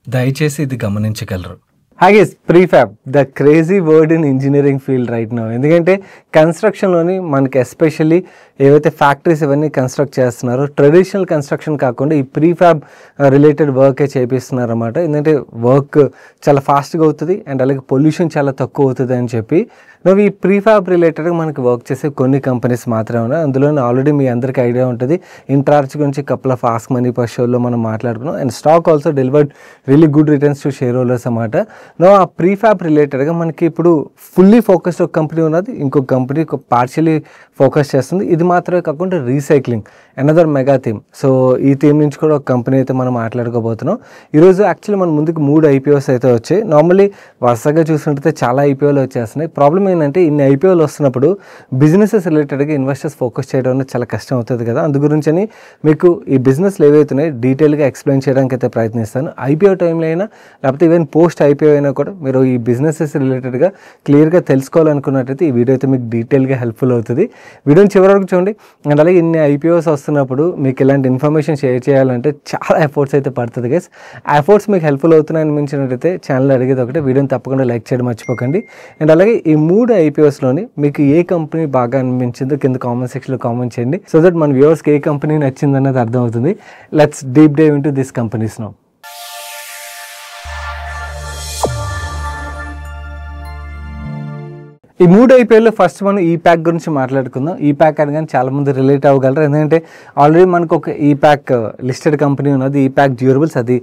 దయచేసి ఇది గమనించగలరు. Hi guys, prefab, the crazy word in engineering field right now. ఎందుకంటే కన్స్ట్రక్షన్లోని మనకి ఎస్పెషల్లీ ఏవైతే ఫ్యాక్టరీస్ ఇవన్నీ కన్స్ట్రక్ట్ చేస్తున్నారో ట్రెడిషనల్ కన్స్ట్రక్షన్ కాకుండా ఈ ప్రీఫ్యాబ్ రిలేటెడ్ వర్కే చేపిస్తున్నారు అన్నమాట. ఎందుకంటే వర్క్ చాలా ఫాస్ట్గా అవుతుంది అండ్ అలాగే పొల్యూషన్ చాలా తక్కువ అవుతుంది అని చెప్పి నువ్వు ఈ ప్రీఫ్యాబ్ రిలేటెడ్గా మనకి వర్క్ చేసే కొన్ని కంపెనీస్ మాత్రమే ఉన్నాయి. అందులో ఆల్రెడీ మీ అందరికీ ఐడియా ఉంటుంది. ఇంట్రార్జ్ గురించి couple of ask money per షోలో మనం మాట్లాడుకున్నాం and stock also delivered really good returns to share holders అన్నమాట. ఆ ప్రీఫ్యాబ్ రిలేటెడ్గా మనకి ఇప్పుడు ఫుల్లీ ఫోకస్డ్ ఒక కంపెనీ ఉన్నది, ఇంకొక కంపెనీ పార్షియలీ ఫోకస్ చేస్తుంది. ఇది మాత్రమే కాకుండా recycling another mega theme. So ఈ థీమ్ నుంచి కూడా ఒక కంపెనీ అయితే మనం మాట్లాడుకోబోతున్నాం. ఈరోజు యాక్చువల్లీ మన ముందుకు 3 IPOs అయితే వచ్చాయి. నార్మల్లీ వరుసగా చూసినట్టయితే చాలా IPOలు వచ్చేస్తున్నాయి. ప్రాబ్లం ఏంటంటే ఇన్ని IPOలు వస్తున్నప్పుడు బిజినెసెస్ రిలేటెడ్గా ఇన్వెస్టర్స్ ఫోకస్ చేయడం అనేది చాలా కష్టం అవుతుంది కదా. అందు గురించి అని మీకు ఈ బిజినెస్లు ఏవైతున్నాయి డీటెయిల్గా ఎక్స్ప్లెయిన్ చేయడానికి అయితే ప్రయత్నిస్తాను. IPO టైంలో అయినా లేకపోతే ఈవెన్ పోస్ట్ IPO అయినా కూడా మీరు ఈ బిజినెసెస్ రిలేటెడ్గా క్లియర్గా తెలుసుకోవాలనుకున్నట్టయితే ఈ వీడియో అయితే మీకు డీటెయిల్గా హెల్ప్ఫుల్ అవుతుంది. వీడియోని చివరి వరకు చూడండి. అండ్ అలాగే ఇన్ని IPOs వస్తున్నప్పుడు మీకు ఇలాంటి ఇన్ఫర్మేషన్ షేర్ చేయాలంటే చాలా ఎఫర్ట్స్ అయితే పడుతుంది గైస్. ఆ ఎఫర్ట్స్ మీకు హెల్ప్ఫుల్ అవుతున్నాయని అనిపించినట్టయితే ఛానల్ అడిగేది ఒకటే, వీడియోని తప్పకుండా లైక్ చేయడం మర్చిపోకండి. అండ్ అలాగే ఈ 3 IPOsలోని మీకు ఏ కంపెనీ బాగా అనిపించిందో కింద కామెంట్ సెక్షన్లో కామెంట్ చేయండి. సో దట్ మన వ్యూవర్స్కి ఏ కంపెనీ నచ్చింది అన్నది అర్థమవుతుంది. Let's deep dive into this companies now. ఈ 3 IPOలో ఫస్ట్ మనం ఈప్యాక్ గురించి మాట్లాడుకుందాం. ఈప్యాక్ అనగానే చాలా మంది రిలేట్ అవ్వగలరు. ఎందుకంటే ఆల్రెడీ మనకు ఒక ఈప్యాక్ లిస్టెడ్ కంపెనీ ఉన్నది, ఈప్యాక్ డ్యూరబుల్స్. అది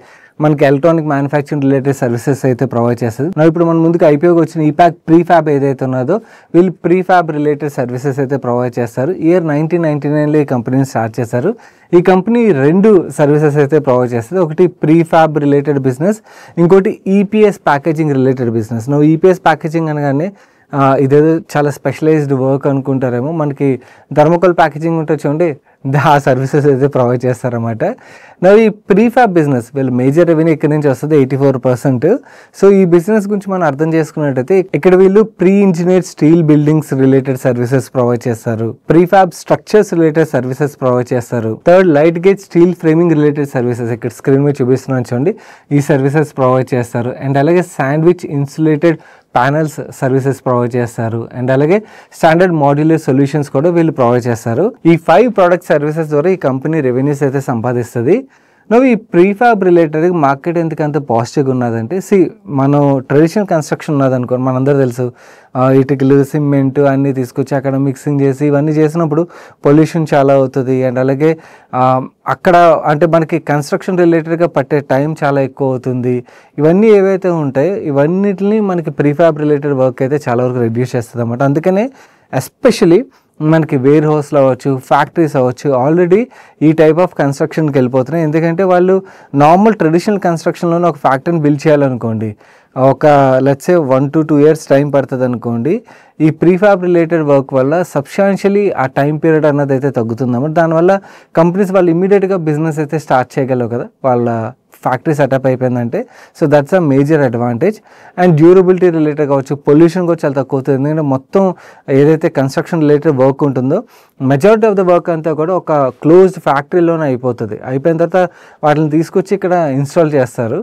మనకి ఎలక్ట్రానిక్ మ్యానుఫ్యాక్చరింగ్ రిలేటెడ్ సర్వీసెస్ అయితే ప్రొవైడ్ చేస్తుంది. ఇప్పుడు మన ముందుకు IPOకి వచ్చిన ఈప్యాక్ ప్రీఫ్యాబ్ ఏదైతే ఉన్నదో వీళ్ళు ప్రీఫ్యాబ్ రిలేటెడ్ సర్వీసెస్ అయితే ప్రొవైడ్ చేస్తారు. ఇయర్ 1999లో ఈ కంపెనీని స్టార్ట్ చేశారు. ఈ కంపెనీ 2 సర్వీసెస్ అయితే ప్రొవైడ్ చేస్తుంది. ఒకటి ప్రీఫ్యాబ్ రిలేటెడ్ బిజినెస్, ఇంకోటి EPS packaging related business. EPS packaging అనగానే ఇదేదో చాలా స్పెషలైజ్డ్ వర్క్ అనుకుంటారేమో. మనకి థర్మోకోల్ ప్యాకేజింగ్ ఉంటుంది చూడండి, ఆ సర్వీసెస్ అయితే ప్రొవైడ్ చేస్తారన్నమాట. ఈ ప్రీఫ్యాబ్ బిజినెస్ వీళ్ళు మేజర్ రెవెన్యూ ఇక్కడ నుంచి వస్తుంది 84%. సో ఈ బిజినెస్ గురించి మనం అర్థం చేసుకున్నట్టయితే ఇక్కడ వీళ్ళు pre engineered steel buildings related services provide చేస్తారు, prefab structures related services provide చేస్తారు, third light gauge steel framing related services ఇక్కడ స్క్రీన్ మీద చూపిస్తున్నాను చూడండి, ఈ సర్వీసెస్ ప్రొవైడ్ చేస్తారు. అండ్ అలాగే sandwich insulated panels services provide చేస్తారు. అండ్ అలాగే స్టాండర్డ్ మాడ్యులర్ సొల్యూషన్స్ కూడా వీళ్ళు ప్రొవైడ్ చేస్తారు. ఈ 5 ప్రొడక్ట్ సర్వీసెస్ ద్వారా ఈ కంపెనీ రెవెన్యూస్ అయితే సంపాదిస్తుంది. ఈ ప్రీఫ్యాబ్ రిలేటెడ్ మార్కెట్ ఎందుకంత పాజిటివ్గా ఉన్నదంటే, మనం ట్రెడిషనల్ కన్స్ట్రక్షన్ ఉన్నదనుకోండి, మనందరూ తెలుసు ఇటుకలు సిమెంట్ అన్నీ తీసుకొచ్చి అక్కడ మిక్సింగ్ చేసి ఇవన్నీ చేసినప్పుడు పొల్యూషన్ చాలా అవుతుంది. అండ్ అలాగే అక్కడ అంటే మనకి కన్స్ట్రక్షన్ రిలేటెడ్గా పట్టే టైం చాలా ఎక్కువ అవుతుంది. ఇవన్నీ ఏవైతే ఉంటాయో ఇవన్నిటిని మనకి ప్రీఫ్యాబ్ రిలేటెడ్ వర్క్ అయితే చాలా వరకు రెడ్యూస్ చేస్తుంది అన్నమాట. అందుకనే ఎస్పెషలీ మనకి వేర్ హౌస్లో అవ్వచ్చు, ఫ్యాక్టరీస్ అవ్వచ్చు, ఆల్రెడీ ఈ టైప్ ఆఫ్ కన్స్ట్రక్షన్కి వెళ్ళిపోతున్నాయి. ఎందుకంటే వాళ్ళు నార్మల్ ట్రెడిషనల్ కన్స్ట్రక్షన్లోనే ఒక ఫ్యాక్టరీని బిల్డ్ చేయాలనుకోండి, ఒక let's say 1 to 2 years time పడుతుంది అనుకోండి. ఈ ప్రీఫ్యాబ్ రిలేటెడ్ వర్క్ వల్ల సబ్స్టాన్షియలీ ఆ టైం పీరియడ్ అన్నది అయితే తగ్గుతుందన్నమాట. దానివల్ల కంపెనీస్ వాళ్ళు ఇమీడియట్గా బిజినెస్ అయితే స్టార్ట్ చేయగలరు కదా, వాళ్ళ ఫ్యాక్టరీ సెటప్ అయిపోయిందంటే. So that's a major advantage. And durability related కావచ్చు, పొల్యూషన్ కూడా చాలా తక్కువ అవుతుంది. ఎందుకంటే మొత్తం ఏదైతే కన్స్ట్రక్షన్ రిలేటెడ్ వర్క్ ఉంటుందో మెజారిటీ ఆఫ్ ద వర్క్ అంతా కూడా ఒక క్లోజ్డ్ ఫ్యాక్టరీలోనే అయిపోతుంది. అయిపోయిన తర్వాత వాటిని తీసుకొచ్చి ఇక్కడ ఇన్స్టాల్ చేస్తారు.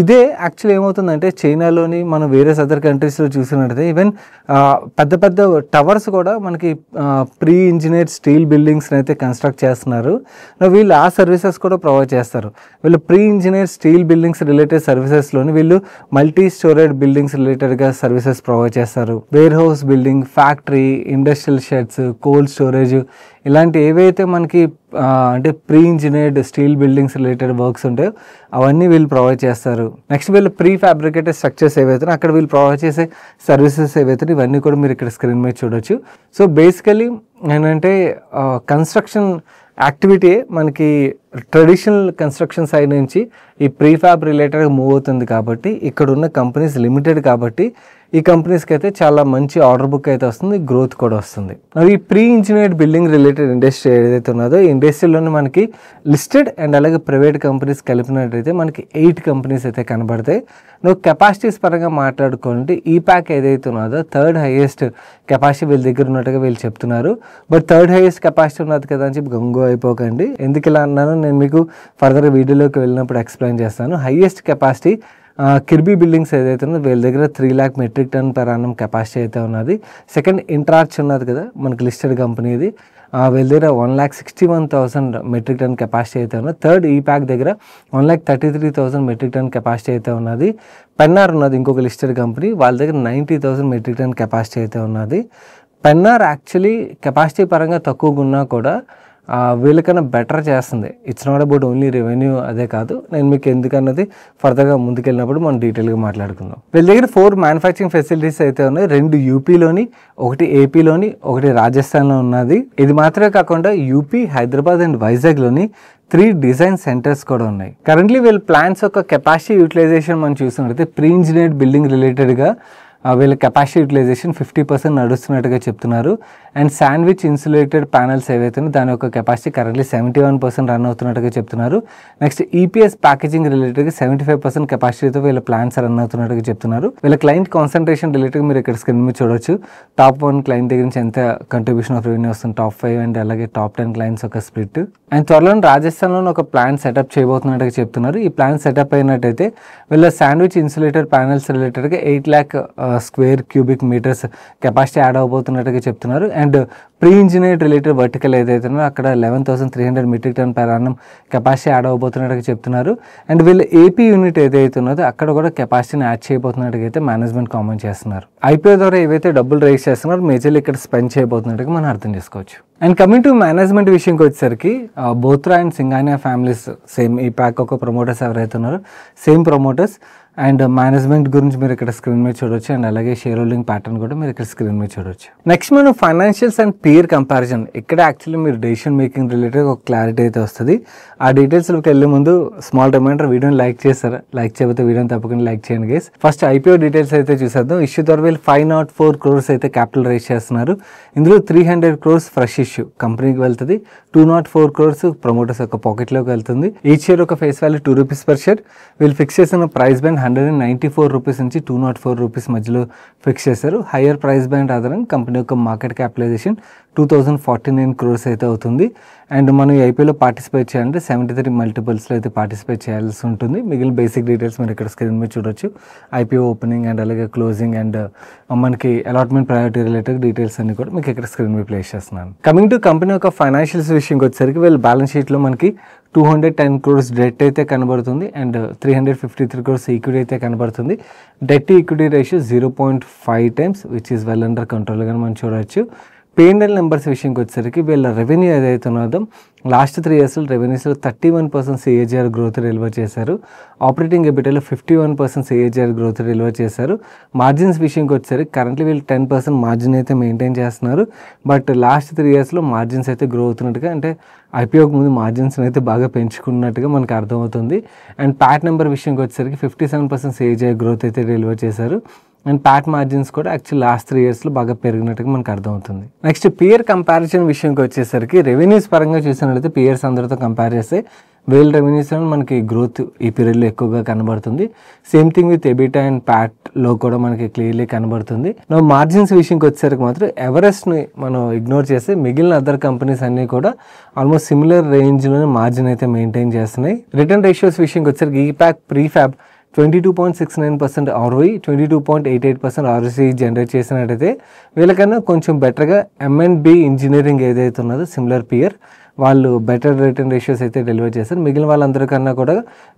ఇదే యాక్చువల్లీ ఏమవుతుందంటే చైనాలోని మనం వేరే అదర్ కంట్రీస్లో చూసినట్టయితే ఈవెన్ పెద్ద పెద్ద టవర్స్ కూడా మనకి ప్రీ ఇంజనీర్డ్ స్టీల్ బిల్డింగ్స్ని అయితే కన్స్ట్రక్ట్ చేస్తున్నారు. వీళ్ళు ఆ సర్వీసెస్ కూడా ప్రొవైడ్ చేస్తారు. వీళ్ళు pre engineer steel buildings related సర్వీసెస్లోని వీళ్ళు మల్టీ స్టోరేజ్ బిల్డింగ్స్ రిలేటెడ్గా సర్వీసెస్ ప్రొవైడ్ చేస్తారు. Warehouse building, factory, industrial sheds, cold storage, ఇలాంటి ఏవైతే మనకి అంటే pre engineered steel buildings related works ఉంటాయో అవన్నీ వీళ్ళు ప్రొవైడ్ చేస్తారు. నెక్స్ట్ వీళ్ళు ప్రీ ఫ్యాబ్రికేటెడ్ స్ట్రక్చర్స్ ఏవైతే అక్కడ వీళ్ళు ప్రొవైడ్ చేసే సర్వీసెస్ ఏవైతే ఇవన్నీ కూడా మీరు ఇక్కడ స్క్రీన్ మీద చూడొచ్చు. సో బేసికలీ ఏంటంటే కన్స్ట్రక్షన్ యాక్టివిటీ మనకి ట్రెడిషనల్ కన్స్ట్రక్షన్ సైడ్ నుంచి ఈ ప్రీఫ్యాబ్ రిలేటెడ్గా మూవ్ అవుతుంది. కాబట్టి ఇక్కడ ఉన్న కంపెనీస్ లిమిటెడ్ కాబట్టి ఈ కంపెనీస్కి అయితే చాలా మంచి ఆర్డర్ బుక్ అయితే వస్తుంది, గ్రోత్ కూడా వస్తుంది. ఈ pre engineered building related industry ఏదైతే ఉన్నదో ఈ ఇండస్ట్రీలోనే మనకి లిస్టెడ్ అండ్ అలాగే ప్రైవేట్ కంపెనీస్ కలిపినట్టయితే మనకి 8 కంపెనీస్ అయితే కనబడతాయి. కెపాసిటీస్ పరంగా మాట్లాడుకుంటే ఈప్యాక్ ఏదైతే ఉన్నదో 3rd హైయెస్ట్ కెపాసిటీ వీళ్ళ దగ్గర ఉన్నట్టుగా వీళ్ళు చెప్తున్నారు. బట్ 3rd హైయెస్ట్ కెపాసిటీ ఉన్నది కదా అని చెప్పి గంగు అయిపోకండి. ఎందుకు ఇలా అన్నానో నేను మీకు ఫర్దర్ వీడియోలోకి వెళ్ళినప్పుడు ఎక్స్ప్లెయిన్ చేస్తాను. హైయెస్ట్ కెపాసిటీ కిర్బీ బిల్డింగ్స్ ఏదైతే ఉందో వీళ్ళ దగ్గర 3 lakh metric ton per annum capacity అయితే ఉన్నది. సెకండ్ ఇంట్రార్చ్ ఉన్నది కదా మనకి లిస్టెడ్ కంపెనీ ఇది, వీళ్ళ దగ్గర 1,61,000 మెట్రిక్ టన్ కెపాసిటీ అయితే ఉన్నది. థర్డ్ ఈ ప్యాక్ దగ్గర 1,33,000 మెట్రిక్ టన్ కెపాసిటీ అయితే ఉన్నది. పెన్నార్ ఉన్నది ఇంకొక లిస్టెడ్ కంపెనీ, వాళ్ళ దగ్గర 90,000 మెట్రిక్ టన్ కెపాసిటీ అయితే ఉన్నది. పెన్నార్ యాక్చువల్లీ కెపాసిటీ పరంగా తక్కువగా ఉన్నా కూడా వీళ్ళకన్నా బెటర్ చేస్తుంది. It's not about only revenue అదే కాదు, నేను మీకు ఎందుకన్నది ఫర్దర్గా ముందుకెళ్ళినప్పుడు మనం డీటెయిల్గా మాట్లాడుకుందాం. వీళ్ళ దగ్గర 4 మ్యానుఫ్యాక్చరింగ్ ఫెసిలిటీస్ అయితే ఉన్నాయి. 2 యూపీలోని, 1 ఏపీలోని, 1 రాజస్థాన్లో ఉన్నది. ఇది మాత్రమే కాకుండా యూపీ, హైదరాబాద్ అండ్ వైజాగ్లోని 3 డిజైన్ సెంటర్స్ కూడా ఉన్నాయి. కరెంట్లీ వీళ్ళ ప్లాన్స్ యొక్క కెపాసిటీ యూటిలైజేషన్ మనం చూసినట్లయితే ప్రీ ఇంజనీర్డ్ బిల్డింగ్ రిలేటెడ్గా వీళ్ళ కెపాసిటీ యూటిలైజేషన్ 50% నడుస్తున్నట్టుగా చెప్తున్నారు. అండ్ శాండ్విచ్ ఇన్సులేటెడ్ ప్యానల్స్ ఏవైతే దాని యొక్క కెపాసిటీ కరెంట్లీ 71% రన్ అవుతున్నట్టుగా చెప్తున్నారు. నెక్స్ట్ ఈపీఎస్ ప్యాకేజింగ్ రిలేటెడ్గా 75% కెపాసిటీతో వీళ్ళ ప్లాన్స్ రన్ అవుతున్నట్టుగా చెప్తున్నారు. వీళ్ళ క్లయింట్ కాన్సన్ట్రేషన్ రిలేటెడ్గా మీరు ఇక్కడ స్క్రీన్ మీద చూడొచ్చు. టాప్ 1 క్లయింట్ దగ్గర నుంచి ఎంత కంట్రిబ్యూషన్ ఆఫ్ రెవెన్యూ వస్తుంది, టాప్ 5 అండ్ అలాగే టాప్ 10 క్లయింట్స్ ఒక స్ప్లిట్. అండ్ త్వరలో రాజస్థాన్లో ఒక ప్లాన్ సెటప్ చేయబోతున్నట్టుగా చెప్తున్నారు. ఈ ప్లాన్ సెటప్ అయినట్టయితే వీళ్ళ శాండ్విచ్ ఇన్సులేటెడ్ ప్యానల్స్ రిలేటెడ్గా 8 lakh square cubic metres capacity add అవబోతున్నట్టుగా చెప్తున్నారు. And pre engineered related vertical ఏదైతే ఉందో అక్కడ 11,300 metric ton per annum capacity add అవబోతున్నట్టుగా చెప్తున్నారు. అండ్ వీళ్ళు ఏపీ యూనిట్ ఏదైతే ఉన్నదో అక్కడ కూడా కెపాసిటీని యాడ్ చేయబోతున్నట్టుగా అయితే మేనేజ్మెంట్ కామెంట్ చేస్తున్నారు. ఐపీఓ ద్వారా ఏవైతే డబ్బులు రైజ్ చేస్తున్నారో మేజర్లీ ఇక్కడ స్పెండ్ చేయబోతున్నట్టుగా మనం అర్థం చేసుకోవచ్చు. అండ్ కమింగ్ టు మేనేజ్మెంట్ విషయంకి వచ్చేసరికి Bothra and Singhania families same ఈ ప్యాక్ ఒక ప్రమోటర్స్ ఎవరైతే ఉన్నారో సేమ్ ప్రమోటర్స్. అండ్ మేనేజ్మెంట్ గురించి మీరు ఇక్కడ స్క్రీన్ మీద చూడొచ్చు. అండ్ అలాగే షేర్ హోల్డింగ్ ప్యాటర్న్ కూడా మీరు ఇక్కడ స్క్రీన్ మీద చూడొచ్చు. నెక్స్ట్ మనం ఫైనాన్షియల్స్ అండ్ పీర్ కంపారిజన్. ఇక్కడ యాక్చువల్లీ మీరు డెసిషన్ మేకింగ్ రిలేటెడ్ ఒక క్లారిటీ అయితే వస్తుంది. ఆ డీటెయిల్స్లోకి వెళ్ళే ముందు స్మాల్ రిమైండర్, వీడియోని లైక్ చేస్తారా? లైక్ చేయకపోతే వీడియోని తప్పకుండా లైక్ చేయండి గైస్. ఫస్ట్ ఐపీఓ డీటెయిల్స్ అయితే చూసేద్దాం. ఇష్యూ ద్వారా వీళ్ళు 504 crores అయితే క్యాపిటల్ రైజ్ చేస్తున్నారు. ఇందులో 300 crores ఫ్రెష్ ఇష్యూ కంపెనీకి వెళ్తుంది, 204 crores ప్రమోటర్స్ యొక్క పాకెట్లోకి వెళ్తుంది. ఈచ్ షేర్ ఒక ఫేస్ వాల్యూ ₹2 per share. వీళ్ళు ఫిక్స్ చేసిన ప్రైస్ బ్యాండ్ 194 rupees నుంచి 204 rupees మధ్యలో ఫిక్స్ చేశారు. హయ్యర్ ప్రైస్ బ్యాండ్ ఆధారంగా కంపెనీ యొక్క మార్కెట్ క్యాపిటలైజేషన్ 2049 crores అయితే అవుతుంది. అండ్ మనం ఐపీఓలో పార్టిసిపేట్ చేయాలంటే 73 multiples అయితే పార్టిసిపేట్ చేయాల్సి ఉంటుంది. మిగిలిన బేసిక్ డీటెయిల్స్ మీరు ఇక్కడ స్క్రీన్ మీద చూడొచ్చు. ఐపీఓ ఓపెనింగ్ అండ్ అలాగే క్లోజింగ్ అండ్ మనకి అలాట్మెంట్ ప్రయారిటీ రిలేటెడ్ డీటెయిల్స్ అన్ని కూడా మీకు ఇక్కడ స్క్రీన్ మీద ప్లేస్ చేస్తున్నాను. కమింగ్ టు కంపెనీ యొక్క ఫైనాన్షియల్స్ విషయంకి వచ్చేసరికి వీళ్ళ బ్యాలెన్స్ షీట్లో మనకి 210 crores డెట్ అయితే కనబడుతుంది. అండ్ 353 crores ఈక్విటీ అయితే కనబడుతుంది. Debt to equity ratio 0.5 times which is well under కంట్రోల్గా మనం చూడవచ్చు. P&L నెంబర్స్ విషయంకి వచ్చేసరికి వీళ్ళ రెవెన్యూ ఏదైతే ఉన్నదో లాస్ట్ 3 yearsలో రెవెన్యూస్లో 31% CAGR గ్రోత్ డెలివర్ చేశారు. ఆపరేటింగ్ ఎబిటాలో 51% CAGR గ్రోత్ డెలివర్ చేశారు. మార్జిన్స్ విషయంకి వచ్చేసరికి కరెంట్లీ వీళ్ళు 10% మార్జిన్ అయితే మెయింటైన్ చేస్తున్నారు. బట్ లాస్ట్ 3 yearsలో మార్జిన్స్ అయితే గ్రో అవుతున్నట్టుగా, అంటే ఐపీఓకి ముందు మార్జిన్స్ అయితే బాగా పెంచుకున్నట్టుగా మనకు అర్థమవుతుంది. అండ్ ప్యాట్ నెంబర్ విషయంకి వచ్చేసరికి 57% CAGR గ్రోత్ అయితే డెలివర్ చేశారు. అండ్ ప్యాట్ మార్జిన్స్ కూడా యాక్చువల్ లాస్ట్ 3 yearsలో బాగా పెరిగినట్టుగా మనకు అర్థమవుతుంది. నెక్స్ట్ పియర్ కంపారిజన్ విషయంకి వచ్చేసరికి రెవెన్యూస్ పరంగా చూసినట్లయితే పియర్స్ అందరితో కంపేర్ చేస్తే వీళ్ళ రెవెన్యూస్లో మనకి గ్రోత్ ఈ పీరియడ్లో ఎక్కువగా కనబడుతుంది. Same thing with EBITDA and ప్యాట్లో కూడా మనకి క్లియర్లీ కనబడుతుంది. మార్జిన్స్ విషయంకి వచ్చేసరికి మాత్రం ఎవరెస్ట్ని మనం ఇగ్నోర్ చేస్తే మిగిలిన అదర్ కంపెనీస్ అన్నీ కూడా ఆల్మోస్ట్ సిమిలర్ రేంజ్లోనే మార్జిన్ అయితే మెయింటైన్ చేస్తున్నాయి. రిటర్న్ రేషియోస్ విషయంకి వచ్చేసరికి ఈ pack prefab 22.69% ROE, 22.88% ROCE generate చేసినట్టయితే వీళ్ళకన్నా కొంచెం బెటర్గా M&B ఇంజనీరింగ్ ఏదైతే ఉన్నదో సిమిలర్ పియర్ వాళ్ళు బెటర్ రిటర్న్ రేషియోస్ అయితే డెలివర్ చేస్తారు. మిగిలిన వాళ్ళందరికన్నా కూడా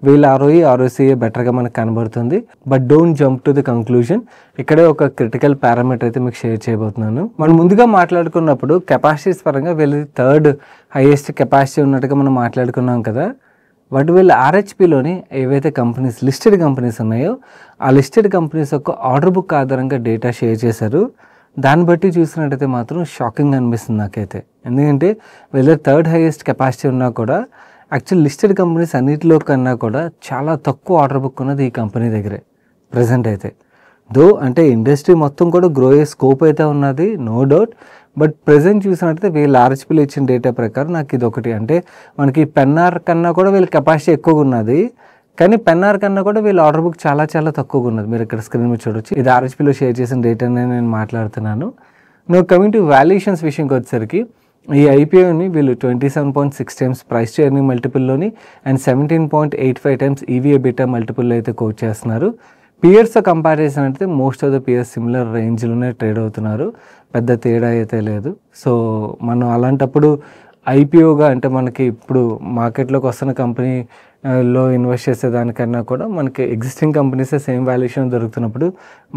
వీళ్ళ ROE, ROCE బెటర్గా మనకు కనబడుతుంది. But don't jump to the conclusion. ఇక్కడే ఒక క్రిటికల్ పారామీటర్ అయితే మీకు షేర్ చేయబోతున్నాను. మనం ముందుగా మాట్లాడుకున్నప్పుడు కెపాసిటీస్ పరంగా వీళ్ళది 3rd హైయెస్ట్ కెపాసిటీ ఉన్నట్టుగా మనం మాట్లాడుకున్నాం కదా. బట్ వీళ్ళు ఆర్హెచ్పిలోని ఏవైతే కంపెనీస్ లిస్టెడ్ కంపెనీస్ ఉన్నాయో ఆ లిస్టెడ్ కంపెనీస్ యొక్క ఆర్డర్ బుక్ ఆధారంగా డేటా షేర్ చేశారు. దాన్ని బట్టి చూసినట్టయితే మాత్రం షాకింగ్ అనిపిస్తుంది నాకైతే. ఎందుకంటే వీళ్ళ 3rd హైయెస్ట్ కెపాసిటీ ఉన్నా కూడా యాక్చువల్ లిస్టెడ్ కంపెనీస్ అన్నిటిలో కన్నా కూడా చాలా తక్కువ ఆర్డర్ బుక్ ఉన్నది ఈ కంపెనీ దగ్గరే ప్రజెంట్ అయితే. దో అంటే ఇండస్ట్రీ మొత్తం కూడా గ్రో అయ్యే స్కోప్ అయితే ఉన్నది, నో డౌట్. బట్ ప్రజెంట్ చూసినట్టయితే వీళ్ళు ఆర్హెచ్పిలో ఇచ్చిన డేటా ప్రకారం నాకు ఇది ఒకటి, అంటే మనకి పెన్నార్ కన్నా కూడా వీళ్ళ కెపాసిటీ ఎక్కువగా ఉన్నది, కానీ పెన్నార్ కన్నా కూడా వీళ్ళ ఆర్డర్ బుక్ చాలా చాలా తక్కువగా ఉన్నది. మీరు ఇక్కడ స్క్రీన్ మీద చూడొచ్చు. ఇది ఆర్హెచ్పిలో షేర్ చేసిన డేటానే నేను మాట్లాడుతున్నాను. నువ్వు కమింగ్ టు వాల్యుయేషన్స్ విషయంకి వచ్చేసరికి ఈ ఐపీఓని వీళ్ళు 27.6 టైమ్స్ ప్రైస్ టు ఎర్నింగ్ మల్టిపుల్లోని అండ్ 17.85 టైమ్స్ ఈవీ ఎబిటా మల్టిపుల్లో అయితే కోట్ చేస్తున్నారు. పియర్స్తో కంపేర్ చేసినట్టయితే most of the peers similar రేంజ్లోనే ట్రేడ్ అవుతున్నారు, పెద్ద తేడా అయితే లేదు. సో మనం అలాంటప్పుడు ఐపీఓగా అంటే మనకి ఇప్పుడు మార్కెట్లోకి వస్తున్న కంపెనీలో ఇన్వెస్ట్ చేసేదానికన్నా కూడా మనకి ఎగ్జిస్టింగ్ కంపెనీసే సేమ్ వాల్యుయేషన్ దొరుకుతున్నప్పుడు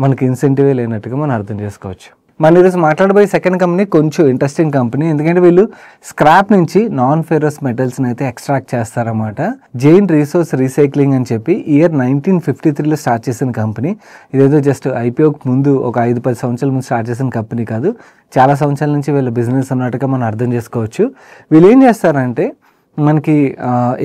మనకి ఇన్సెంటివే లేనట్టుగా మనం అర్థం చేసుకోవచ్చు. మనం ఈరోజు మాట్లాడబోయే సెకండ్ కంపెనీ కొంచెం ఇంట్రెస్టింగ్ కంపెనీ, ఎందుకంటే వీళ్ళు స్క్రాప్ నుంచి నాన్ ఫెరస్ మెటల్స్ని అయితే ఎక్స్ట్రాక్ట్ చేస్తారన్నమాట. జైన్ రీసోర్స్ రీసైక్లింగ్ అని చెప్పి ఇయర్ 1953లో స్టార్ట్ చేసిన కంపెనీ. ఇదేదో జస్ట్ ఐపీఓకి ముందు ఒక 5-10 సంవత్సరాల ముందు స్టార్ట్ చేసిన కంపెనీ కాదు, చాలా సంవత్సరాల నుంచి వీళ్ళ బిజినెస్ ఉన్నట్టుగా మనం అర్థం చేసుకోవచ్చు. వీళ్ళు ఏం చేస్తారంటే మనకి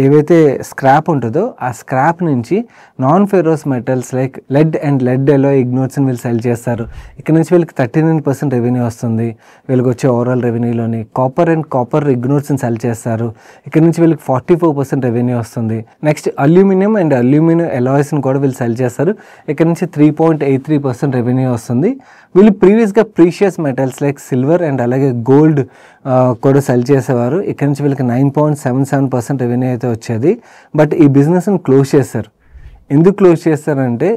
ఏవైతే స్క్రాప్ ఉంటుందో ఆ స్క్రాప్ నుంచి non ferrous metals like lead and lead alloy ఇగ్నోట్స్ని వీళ్ళు సెల్ చేస్తారు. ఇక్కడ నుంచి వీళ్ళకి 39% రెవెన్యూ వస్తుంది. వీళ్ళకి వచ్చే ఓవరాల్ రెవెన్యూలోని కాపర్ అండ్ కాపర్ ఇగ్నోట్స్ని సెల్ చేస్తారు. ఇక్కడ నుంచి వీళ్ళకి 44% రెవెన్యూ వస్తుంది. నెక్స్ట్ అల్యూమినియం అండ్ అల్యూమినియం ఎలాయ్స్ని కూడా వీళ్ళు సెల్ చేస్తారు. ఇక్కడ నుంచి 3.83% రెవెన్యూ వస్తుంది. వీళ్ళు ప్రీవియస్గా precious metals like silver and అలాగే గోల్డ్ కూడా సెల్ చేసేవారు. ఇక్కడ నుంచి వీళ్ళకి 9.77% రెవెన్యూ అయితే వచ్చేది. బట్ ఈ బిజినెస్ని క్లోజ్ చేశారు. ఎందుకు క్లోజ్ చేస్తారంటే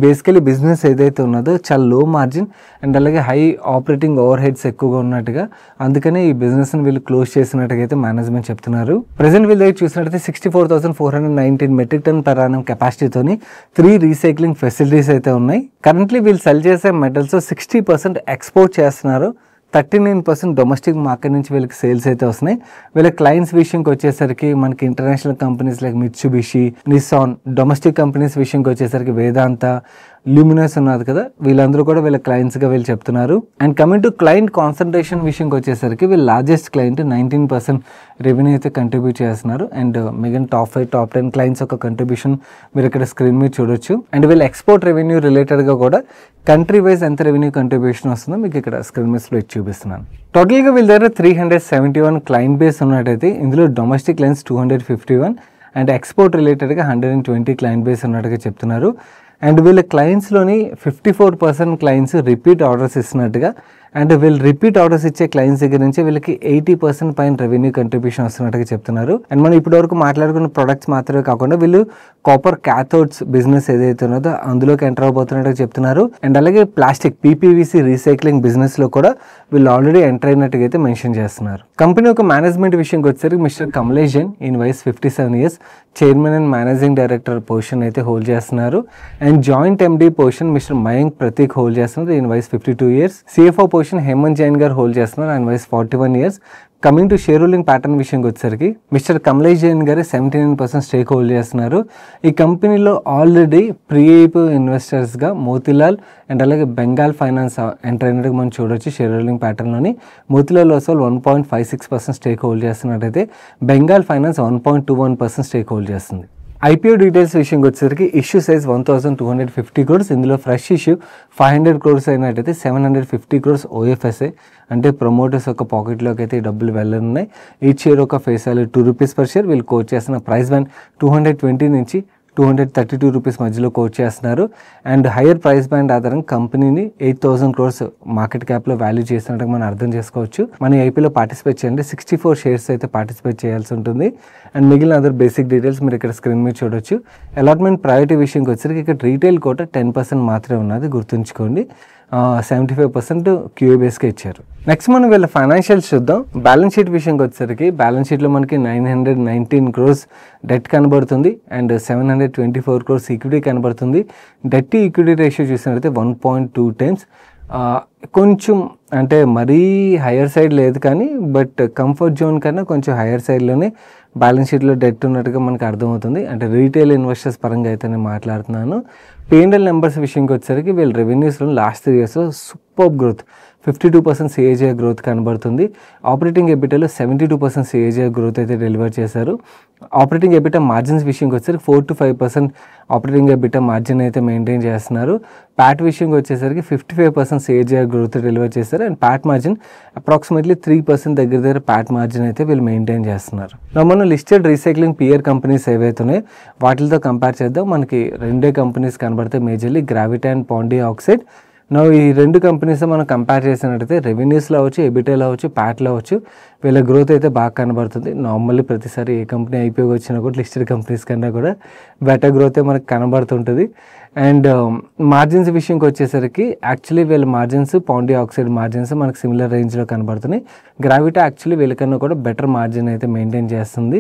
బేసికలీ బిజినెస్ ఏదైతే ఉన్నదో చాలా లో మార్జిన్ అండ్ అలాగే హై ఆపరేటింగ్ ఓవర్ హెడ్స్ ఎక్కువగా ఉన్నట్టుగా, అందుకనే ఈ బిజినెస్ని వీళ్ళు క్లోజ్ చేసినట్టుగా అయితే మేనేజ్మెంట్ చెప్తున్నారు. ప్రజెంట్ వీళ్ళు దగ్గర చూసినట్టయితే 64,419 మెట్రిక్ టన్ per annum కెపాసిటీతోని 3 రీసైక్లింగ్ ఫెసిలిటీస్ అయితే ఉన్నాయి. కరెంట్లీ వీళ్ళు సెల్ చేసే మెటల్స్ 60% ఎక్స్పోర్ట్ చేస్తున్నారు. 39% డొమెస్టిక్ మార్కెట్ నుంచి వీళ్ళకి సేల్స్ అయితే వస్తున్నాయి. వీళ్ళ క్లయింట్స్ విషయంకి వచ్చేసరికి మనకి international companies like Mitsubishi, Nissan, domestic companies విషయంకి వచ్చేసరికి వేదాంత, ల్యూమినస్ ఉన్నది కదా, వీళ్ళందరూ కూడా వీళ్ళ క్లయింట్స్గా వీళ్ళు చెప్తున్నారు. And coming to client concentration విషయంకి వచ్చేసరికి వీళ్ళ లార్జెస్ట్ క్లయింట్ 19% రెవెన్యూ అయితే కంట్రిబ్యూట్ చేస్తున్నారు. అండ్ మిగిలిన టాప్ 5, టాప్ 10 క్లయింట్స్ యొక్క కంట్రిబ్యూషన్ మీరు ఇక్కడ స్క్రీన్ మీద చూడొచ్చు. అండ్ వీళ్ళ ఎక్స్పోర్ట్ రెవెన్యూ రిలేటెడ్గా కూడా కంట్రీ వైజ్ ఎంత రెవెన్యూ కంట్రిబ్యూషన్ వస్తుందో మీకు ఇక్కడ స్క్రీన్ మీస్లో ఇచ్చి చూపిస్తున్నాను. టోటల్గా వీళ్ళ దగ్గర 371 క్లయింట్ బేస్ ఉన్నట్టయితే ఇందులో డొమెస్టిక్ క్లయింట్స్ 251 అండ్ ఎక్స్పోర్ట్ రిలేటెడ్గా 120 క్లయింట్ బేస్ ఉన్నట్టుగా చెప్తున్నారు. అండ్ వీళ్ళ క్లయింట్స్లోని 54% క్లయింట్స్ రిపీట్ ఆర్డర్స్ ఇస్తున్నట్టుగా, అండ్ వీళ్ళు రిపీట్ ఆర్డర్స్ ఇచ్చే క్లయింట్స్ దగ్గర నుంచి వీళ్ళకి 80% పైన రెవెన్యూ కంట్రిబ్యూషన్ వస్తున్నట్టుగా చెప్తున్నారు. అండ్ మనం ఇప్పటివరకు మాట్లాడుకున్న ప్రొడక్ట్స్ మాత్రమే కాకుండా వీళ్ళు కాపర్ క్యాథోడ్స్ బిజినెస్ ఏదైతే ఉన్నదో అందులోకి ఎంటర్ అవబోతున్నట్టుగా చెప్తున్నారు. అండ్ అలాగే ప్లాస్టిక్ PPVC రీసైక్లింగ్ బిజినెస్లో కూడా వీళ్ళు ఆల్రెడీ ఎంటర్ అయినట్టుగా అయితే మెన్షన్ చేస్తున్నారు. కంపెనీ యొక్క మేనేజ్మెంట్ విషయంకి వచ్చేసరికి మిస్టర్ కమలేష్ జైన్ ఇన్ వయస్ 57 years chairman and managing director position అయితే హోల్డ్ చేస్తున్నారు. And joint MD position mister Mayank Prateek hold చేస్తున్నారు ఇన్ వయస్ 52 years. CFO పొజిషన్ హేమంత్ జైన్ గారు హోల్డ్ చేస్తున్నారు ఆయన వయసు 41 years. Coming to shareholding pattern విషయంకి వచ్చేసరికి మిస్టర్ కమలేష్ జైన్ గారు 79% స్టేక్ హోల్డ్ చేస్తున్నారు. ఈ కంపెనీలో ఆల్రెడీ ప్రీ-ఐపీఓ ఇన్వెస్టర్స్గా మోతిలాల్ అండ్ అలాగే బెంగాల్ ఫైనాన్స్ ఎంటర్ అయినట్టుగా మనం చూడొచ్చు. షేర్ హోల్డింగ్ ప్యాటర్న్లోని మోతిలాల్ అసలు 1.56% స్టేక్ హోల్డ్ చేస్తున్నట్టయితే బెంగాల్ ఫైనాన్స్ 1.21% స్టేక్ హోల్డ్ చేస్తుంది. IPO డీటెయిల్స్ విషయంకి వచ్చేసరికి ఇష్యూ సైజ్ 1,250 crores. ఇందులో ఫ్రెష్ ఇష్యూ 500 crores అయినట్టయితే 750 crores OFSA అంటే ప్రమోటర్స్ యొక్క పాకెట్లోకి అయితే ఈ డబ్బులు వెళ్ళనున్నాయి. ఈచ్ షేర్ ఒక ఫేస్ వాల్యూ ₹2 per share. వీళ్ళు కోట్ చేసిన ప్రైస్ బ్యాండ్ 220 నుంచి 232 రూపీస్ మధ్యలో కోట్ చేస్తున్నారు. అండ్ హైయర్ ప్రైస్ బ్యాండ్ ఆధారంగా కంపెనీని 8,000 crores మార్కెట్ క్యాప్లో వాల్యూ చేసినట్టుగా మనం అర్థం చేసుకోవచ్చు. మన ఐపీలో పార్టిసిపేట్ చేయండి 64 షేర్స్ అయితే పార్టిసిపేట్ చేయాల్సి ఉంటుంది. అండ్ మిగిలిన అదర్ బేసిక్ డీటెయిల్స్ మీరు ఇక్కడ స్క్రీన్ మీద చూడొచ్చు. అలాట్మెంట్ ప్రయారిటీ విషయంకి వచ్చేసరికి ఇక్కడ రీటైల్ కోట 10% మాత్రమే ఉన్నది, గుర్తుంచుకోండి. 75% QA బేస్గా ఇచ్చారు. నెక్స్ట్ మనం వీళ్ళ ఫైనాన్షియల్స్ చూద్దాం. బ్యాలెన్స్ షీట్ విషయంకి వచ్చేసరికి బ్యాలెన్స్ షీట్లో మనకి 919 crores డెట్ కనబడుతుంది అండ్ 724 crores ఈక్విటీ కనబడుతుంది. డెట్ టు ఈక్విటీ రేషియో చూసినట్లయితే 1.2 times. కొంచెం అంటే మరీ హయ్యర్ సైడ్ లేదు కానీ బట్ కంఫర్ట్ జోన్ కన్నా కొంచెం హయ్యర్ సైడ్లోనే బ్యాలెన్స్ షీట్లో డెట్ ఉన్నట్టుగా మనకు అర్థమవుతుంది. అంటే రీటైల్ ఇన్వెస్టర్స్ పరంగా అయితే నేను మాట్లాడుతున్నాను. P&L నెంబర్స్ విషయంకి వచ్చేసరికి వీళ్ళ రెవెన్యూస్లో లాస్ట్ 3 yearsలో సూపర్ గ్రోత్ 52% CAGR గ్రోత్ కనబడుతుంది. ఆపరేటింగ్ ఎబిటాలో 72% CAGR గ్రోత్ అయితే డెలివర్ చేశారు. ఆపరేటింగ్ ఎబిటా మార్జిన్స్ విషయంకి వచ్చేసరికి 4 to 5% ఆపరేటింగ్ ఎబిటా మార్జిన్ అయితే మెయింటైన్ చేస్తున్నారు. ప్యాట్ విషయంకి వచ్చేసరికి 55% CAGR గ్రోత్ డెలివర్ చేశారు. అండ్ ప్యాట్ మార్జిన్ అప్రాక్సిమేట్లీ 3% దగ్గర ప్యాట్ మార్జిన్ అయితే వీళ్ళు మెయింటైన్ చేస్తున్నారు. మనం లిస్టెడ్ రీసైక్లింగ్ పియర్ కంపెనీస్ ఏవైతే ఉన్నాయో వాటితో కంపేర్ చేద్దాం. మనకి రెండే కంపెనీస్ కనబడతాయి majorly, gravity and Pondy oxide. ఈ రెండు కంపెనీస్ మనం కంపేర్ చేసినట్టయితే రెవెన్యూస్లో అవచ్చు, ఎబిటాలో అవచ్చు, ప్యాట్లో అవచ్చు వీళ్ళ గ్రోత్ అయితే బాగా కనబడుతుంది. నార్మల్లీ ప్రతిసారి ఏ కంపెనీ ఐపీఓ వచ్చినా కూడా లిస్టెడ్ కంపెనీస్ కన్నా కూడా బెటర్ గ్రోతే మనకు కనబడుతుంటుంది. అండ్ మార్జిన్స్ విషయంకి వచ్చేసరికి యాక్చువల్లీ వీళ్ళ మార్జిన్స్ పాండి ఆక్సైడ్ మార్జిన్స్ మనకు సిమిలర్ రేంజ్లో కనబడుతున్నాయి. గ్రావిటా యాక్చువల్లీ వీళ్ళకన్నా కూడా బెటర్ మార్జిన్ అయితే మెయింటైన్ చేస్తుంది.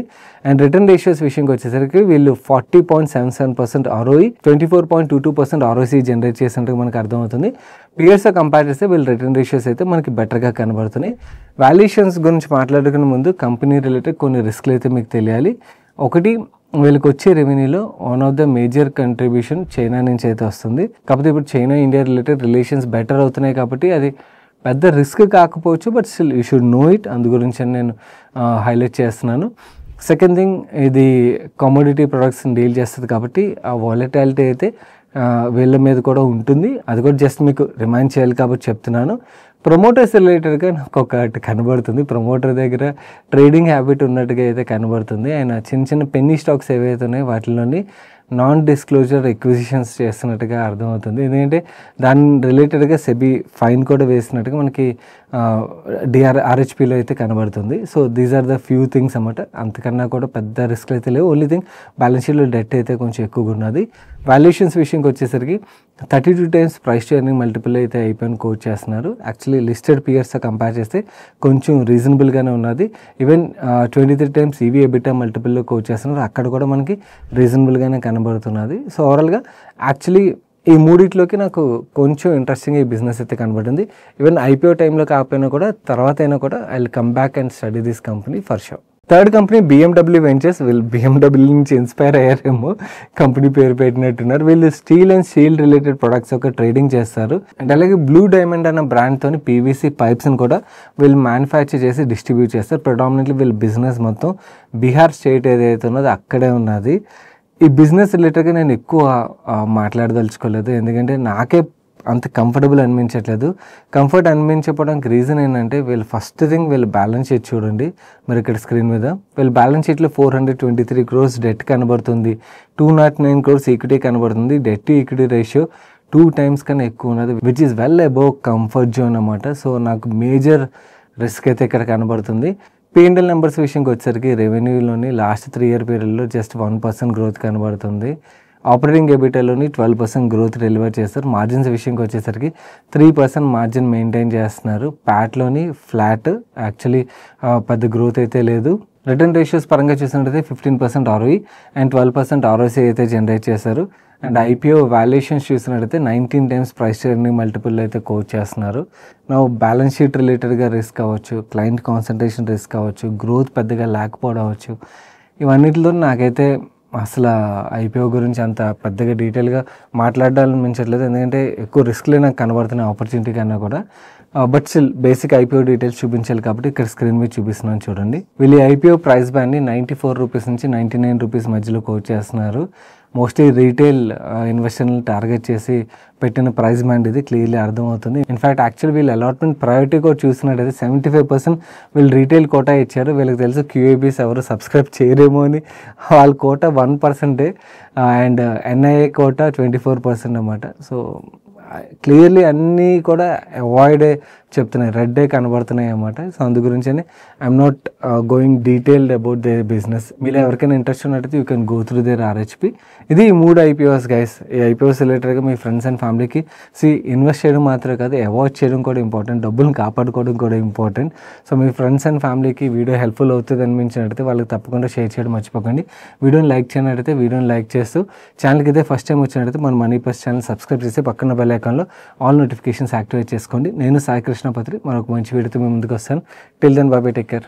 అండ్ రిటర్న్ రేషియోస్ విషయంకి వచ్చేసరికి వీళ్ళు 40.77% ROE, 24.22% ROC జనరేట్ చేసినట్టు మనకు అర్థమవుతుంది. పియర్స్తో కంపేర్ చేస్తే వీళ్ళ రిటర్న్ రేషియోస్ అయితే మనకి బెటర్గా కనబడుతున్నాయి. వాల్యుయేషన్స్ గురించి మాట్లాడుకునే ముందు కంపెనీ రిలేటెడ్ కొన్ని రిస్క్లు అయితే మీకు తెలియాలి. ఒకటి, వీళ్ళకి వచ్చే రెవెన్యూలో one of the major contribution China నుంచి అయితే వస్తుంది. కాకపోతే ఇప్పుడు China India related relations better అవుతున్నాయి కాబట్టి అది పెద్ద రిస్క్ కాకపోవచ్చు, but still you should know it. అందు గురించి నేను హైలైట్ చేస్తున్నాను. సెకండ్ థింగ్, ఇది కమోడిటీ ప్రొడక్ట్స్ని డీల్ చేస్తుంది కాబట్టి ఆ వాలటాలిటీ అయితే వీళ్ళ మీద కూడా ఉంటుంది. అది కూడా జస్ట్ మీకు రిమైండ్ చేయాలి కాబట్టి చెప్తున్నాను. ప్రమోటర్స్ రిలేటెడ్గా నాకు ఒకటి కనబడుతుంది. ప్రమోటర్ దగ్గర ట్రేడింగ్ హ్యాబిట్ ఉన్నట్టుగా అయితే కనబడుతుంది. ఆయన చిన్న చిన్న పెన్నీ స్టాక్స్ ఏవైతే ఉన్నాయో వాటిలోని నాన్ డిస్క్లోజర్ ఎక్విజిషన్స్ చేస్తున్నట్టుగా అర్థమవుతుంది. ఎందుకంటే దాని రిలేటెడ్గా సెబీ ఫైన్ కూడా వేసినట్టుగా మనకి ఆర్హెచ్పిలో అయితే కనబడుతుంది. So these are the few things అన్నమాట. అంతకన్నా కూడా పెద్ద రిస్క్ అయితే లేవు. ఓన్లీ థింగ్ బ్యాలెన్స్ షీట్లో డెట్ అయితే కొంచెం ఎక్కువగా ఉన్నది. వాల్యుయేషన్స్ విషయంకి వచ్చేసరికి 32 times price to earning multiple అయితే అయిపోయిన కోట్ చేస్తున్నారు. యాక్చువల్లీ లిస్టెడ్ పియర్స్తో కంపేర్ చేస్తే కొంచెం రీజనబుల్గానే ఉన్నది. ఈవెన్ 23 times ఈవీ ఎబిటా మల్టిపుల్లో కోట్ చేస్తున్నారు. అక్కడ కూడా మనకి రీజనబుల్గానే కనబడుతున్నది. సో ఓవరాల్గా యాక్చువల్లీ ఈ మూడిట్లోకి నాకు కొంచెం ఇంట్రెస్టింగ్ ఈ బిజినెస్ అయితే కనబడింది. ఈవెన్ ఐపీఓ టైంలో కాకపోయినా కూడా తర్వాత అయినా కూడా I will come back and study this company for sure. Third company BMW ventures. వీళ్ళు BMW నుంచి ఇన్స్పైర్ అయ్యారేమో, కంపెనీ పేరు పెట్టినట్టున్నారు. వీళ్ళు steel and steel related products ఒక ట్రేడింగ్ చేస్తారు. అండ్ అలాగే బ్లూ డైమండ్ అన్న బ్రాండ్తోని పీవీసీ పైప్స్ని కూడా వీళ్ళు మ్యానుఫ్యాక్చర్ చేసి డిస్ట్రిబ్యూట్ చేస్తారు. ప్రెడామినెంట్లీ వీళ్ళ బిజినెస్ మొత్తం బీహార్ స్టేట్ ఏదైతే ఉన్నదో అక్కడే ఉన్నది. ఈ బిజినెస్ రిలేటెడ్గా నేను ఎక్కువ మాట్లాడదలుచుకోలేదు, ఎందుకంటే నాకే అంత కంఫర్టబుల్ అనిపించట్లేదు. కంఫర్ట్ అనిపించకపోవడానికి రీజన్ ఏంటంటే వీళ్ళు ఫస్ట్ థింగ్ వీళ్ళ బ్యాలెన్స్ షీట్ చూడండి మరి ఇక్కడ స్క్రీన్ మీద. వీళ్ళ బ్యాలెన్స్ షీట్లో 423 crores డెట్ కనబడుతుంది, 209 crores ఈక్విటీ కనబడుతుంది. Debt to equity ratio 2 times కన్నా ఎక్కువ ఉన్నది, which is well above comfort zone అన్నమాట. సో నాకు మేజర్ రిస్క్ అయితే ఇక్కడ కనబడుతుంది. P&L నెంబర్స్ విషయంకి వచ్చేసరికి రెవెన్యూలోని లాస్ట్ 3 year పీరియడ్లో జస్ట్ 1% గ్రోత్ కనబడుతుంది. ఆపరేటింగ్ ఎబిటాలోని 12% గ్రోత్ డెలివర్ చేస్తారు. మార్జిన్స్ విషయంకి వచ్చేసరికి 3% మార్జిన్ మెయింటైన్ చేస్తున్నారు. ప్యాట్లోని ఫ్లాట్, యాక్చువల్లీ పెద్ద గ్రోత్ అయితే లేదు. రిటర్న్ రేషియోస్ పరంగా చూసినట్టయితే 15% ROE అండ్ 12% ROC అయితే జనరేట్ చేశారు. అండ్ ఐపీఓ వాల్యుయేషన్స్ చూసినట్టయితే 19 times price to earning multiple అయితే కోట్ చేస్తున్నారు. నా బ్యాలెన్స్ షీట్ రిలేటెడ్గా రిస్క్ అవ్వచ్చు, క్లయింట్ కాన్సన్ట్రేషన్ రిస్క్ అవ్వచ్చు, గ్రోత్ పెద్దగా లేకపోవడం అవ్వచ్చు, ఇవన్నిటిలో నాకైతే అసలు ఐపీఓ గురించి అంత పెద్దగా డీటెయిల్గా మాట్లాడాలనిపించట్లేదు, ఎందుకంటే ఎక్కువ రిస్క్లే నాకు కనబడుతున్న ఆపర్చునిటీ కన్నా కూడా. But still basic IPO details చూపించాలి కాబట్టి ఇక్కడ స్క్రీన్ మీద చూపిస్తున్నాను చూడండి. వీళ్ళు ఐపీఓ ప్రైస్ బ్యాండ్ని 94 rupees నుంచి 99 rupees మధ్యలో కోట్ చేస్తున్నారు. మోస్ట్లీ రీటైల్ ఇన్వెస్టర్ని టార్గెట్ చేసి పెట్టిన ప్రైస్ బ్యాండ్ ఇది క్లియర్లీ అర్థమవుతుంది. ఇన్ఫ్యాక్ట్ యాక్చువల్లీ వీళ్ళు అలాట్మెంట్ ప్రయారిటీ కూడా చూసినట్టయితే 75% వీళ్ళు రీటైల్ కోటా ఇచ్చారు. వీళ్ళకి తెలుసు QABs ఎవరు సబ్స్క్రైబ్ చేయరేమో అని. వాళ్ళ కోటా 1% అండ్ NIA కోటా 24% అన్నమాట. సో క్లియర్లీ అన్నీ కూడా అవాయిడే చెప్తున్నాయి, రెడ్డే కనబడుతున్నాయి అన్నమాట. సో అందు గురించి I'm not going detailed about their business. మీరు ఎవరికైనా ఇంట్రెస్ట్ ఉన్నట్టయితే you can go through there RHP. ఇది 3 IPOs గైస్. ఈ IPOs రిలేటెడ్గా మీ ఫ్రెండ్స్ అండ్ ఫ్యామిలీకి ఇన్వెస్ట్ చేయడం మాత్రమే కాదు, అవాయిడ్ చేయడం కూడా ఇంపార్టెంట్, డబ్బులను కాపాడుకోవడం కూడా important. So me friends and ఫ్యామిలీకి వీడియో హెల్ప్ఫుల్ అవుతుంది అనిపించినట్టయితే వాళ్ళకి తప్పకుండా షేర్ చేయడం మర్చిపోకండి. వీడియోని లైక్ చేయనట్టయితే వీడియోని లైక్ చేస్తూ ఛానల్కి అయితే ఫస్ట్ టైం వచ్చినట్టయితే మన మనీ ప్లస్ ఛానల్ సబ్స్క్రైబ్ చేసి పక్కన బెల్ ఐకాన్లో ఆల్ నోటిఫికేషన్స్ యాక్టివేట్ చేసుకోండి. నేను సాయి కృష్ణ పత్రి మరొక మంచి వీడియోతో మీ ముందుకు వస్తాను. Till then bye, take care.